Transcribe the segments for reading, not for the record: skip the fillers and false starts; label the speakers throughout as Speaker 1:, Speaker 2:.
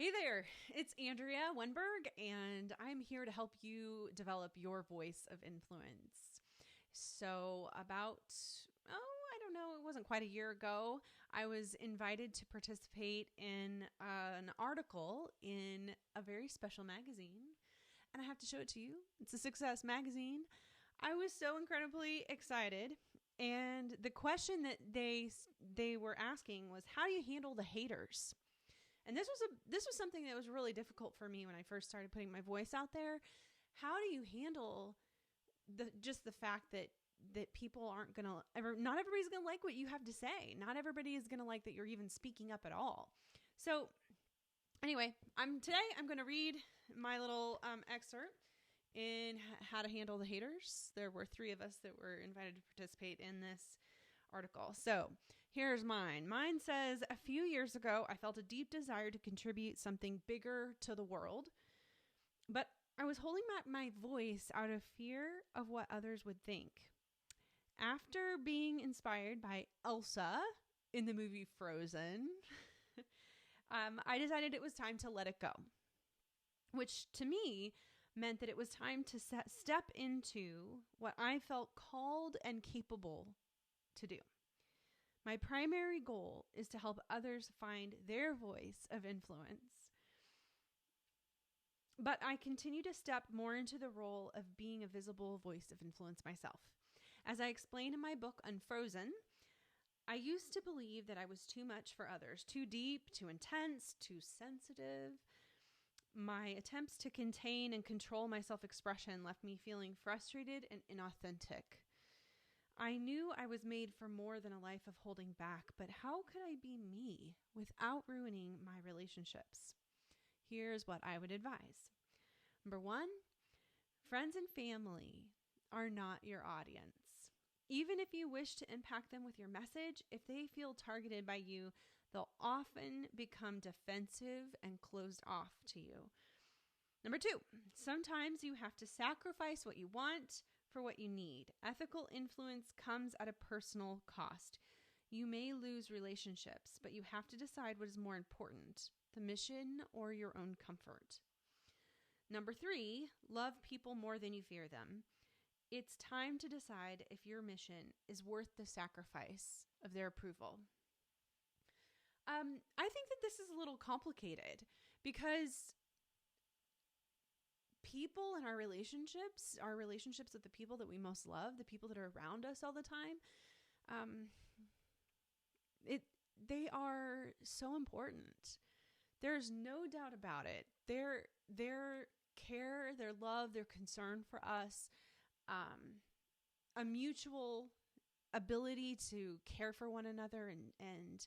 Speaker 1: Hey there, it's Andrea Wenburg, and I'm here to help you develop your voice of influence. I don't know, it wasn't quite a year ago, I was invited to participate in an article in a very special magazine, and I have to show it to you. It's a Success magazine. I was so incredibly excited. And the question that they were asking was, how do you handle the haters? And this was something that was really difficult for me when I first started putting my voice out there. How do you handle the fact that people aren't gonna not everybody's gonna like what you have to say. Not everybody is gonna like that you're even speaking up at all. So anyway, I'm gonna read my little excerpt in how to handle the haters. There were 3 of us that were invited to participate in this article. So here's mine. Mine says, a few years ago, I felt a deep desire to contribute something bigger to the world, but I was holding my voice out of fear of what others would think. After being inspired by Elsa in the movie Frozen, I decided it was time to let it go, which to me meant that it was time to step into what I felt called and capable to do. My primary goal is to help others find their voice of influence. But I continue to step more into the role of being a visible voice of influence myself. As I explain in my book Unfrozen, I used to believe that I was too much for others, too deep, too intense, too sensitive. My attempts to contain and control my self-expression left me feeling frustrated and inauthentic. I knew I was made for more than a life of holding back, but how could I be me without ruining my relationships? Here's what I would advise. Number 1, friends and family are not your audience. Even if you wish to impact them with your message, if they feel targeted by you, they'll often become defensive and closed off to you. Number 2, sometimes you have to sacrifice what you want for what you need. Ethical influence comes at a personal cost. You may lose relationships, but you have to decide what is more important, the mission or your own comfort. Number 3, love people more than you fear them. It's time to decide if your mission is worth the sacrifice of their approval. I think that this is a little complicated because people in our relationships with the people that we most love, the people that are around us all the time, they are so important. There's no doubt about it. Their care, their love, their concern for us, a mutual ability to care for one another and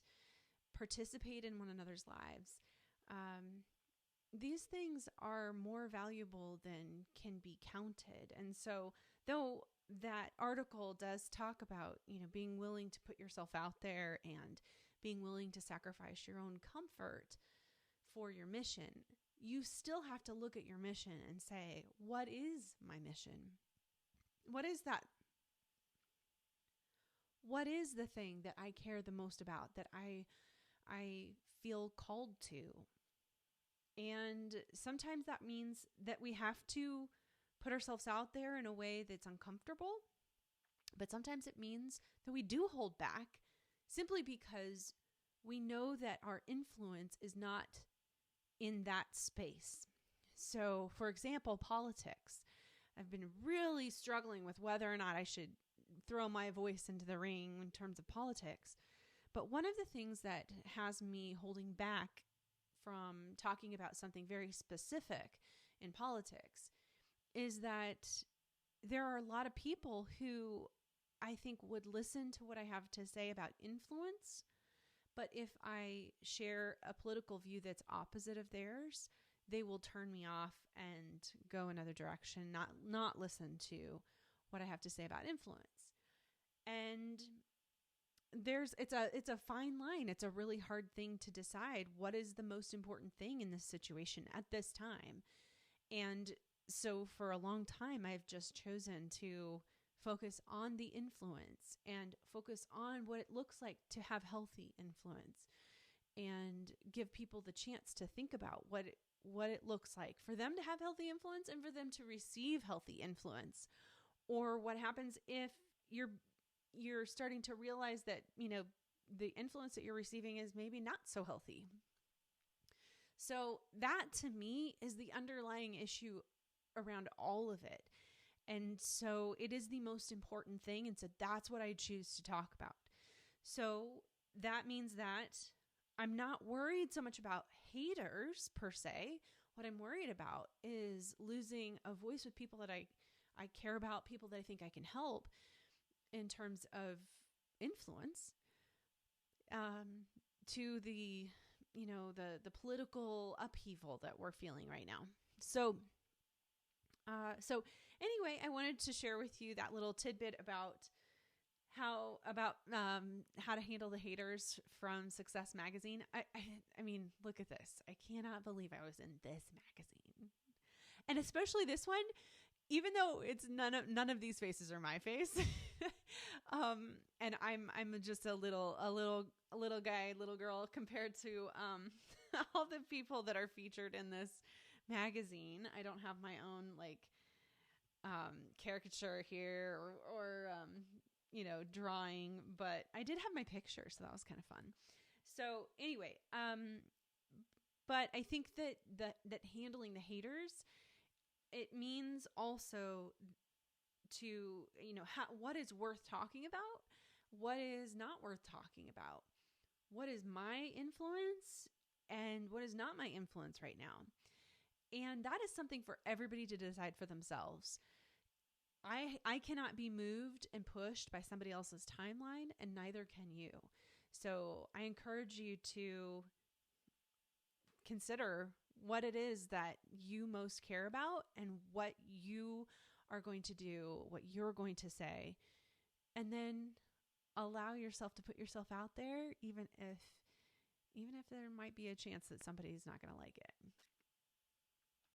Speaker 1: participate in one another's lives. These things are more valuable than can be counted. And so though that article does talk about, being willing to put yourself out there and being willing to sacrifice your own comfort for your mission, you still have to look at your mission and say, what is my mission? What is that? What is the thing that I care the most about, that I feel called to? And sometimes that means that we have to put ourselves out there in a way that's uncomfortable. But sometimes it means that we do hold back simply because we know that our influence is not in that space. So, for example, politics. I've been really struggling with whether or not I should throw my voice into the ring in terms of politics. But one of the things that has me holding back from talking about something very specific in politics is that there are a lot of people who I think would listen to what I have to say about influence. But if I share a political view that's opposite of theirs, they will turn me off and go another direction, not listen to what I have to say about influence. And it's a fine line. It's a really hard thing to decide what is the most important thing in this situation at this time. And so for a long time, I've just chosen to focus on the influence and focus on what it looks like to have healthy influence. and give people the chance to think about what it looks like for them to have healthy influence and for them to receive healthy influence, or what happens if you're starting to realize that, the influence that you're receiving is maybe not so healthy. So that to me is the underlying issue around all of it. And so it is the most important thing. And so that's what I choose to talk about. So that means that I'm not worried so much about haters per se. What I'm worried about is losing a voice with people that I care about, people that I think I can help in terms of influence, to the political upheaval that we're feeling right now. So anyway, I wanted to share with you that little tidbit about how to handle the haters from Success Magazine. I mean, look at this. I cannot believe I was in this magazine, and especially this one, even though it's none of these faces are my face. And I'm just a little guy, little girl compared to all the people that are featured in this magazine. I don't have my own caricature here or drawing, but I did have my picture, so that was kind of fun. So anyway, but I think that handling the haters, it means also to, what is worth talking about, what is not worth talking about, what is my influence and what is not my influence right now. And that is something for everybody to decide for themselves. I cannot be moved and pushed by somebody else's timeline, and neither can you. So I encourage you to consider what it is that you most care about and what you are going to do, what you're going to say, and then allow yourself to put yourself out there, even if there might be a chance that somebody's not going to like it.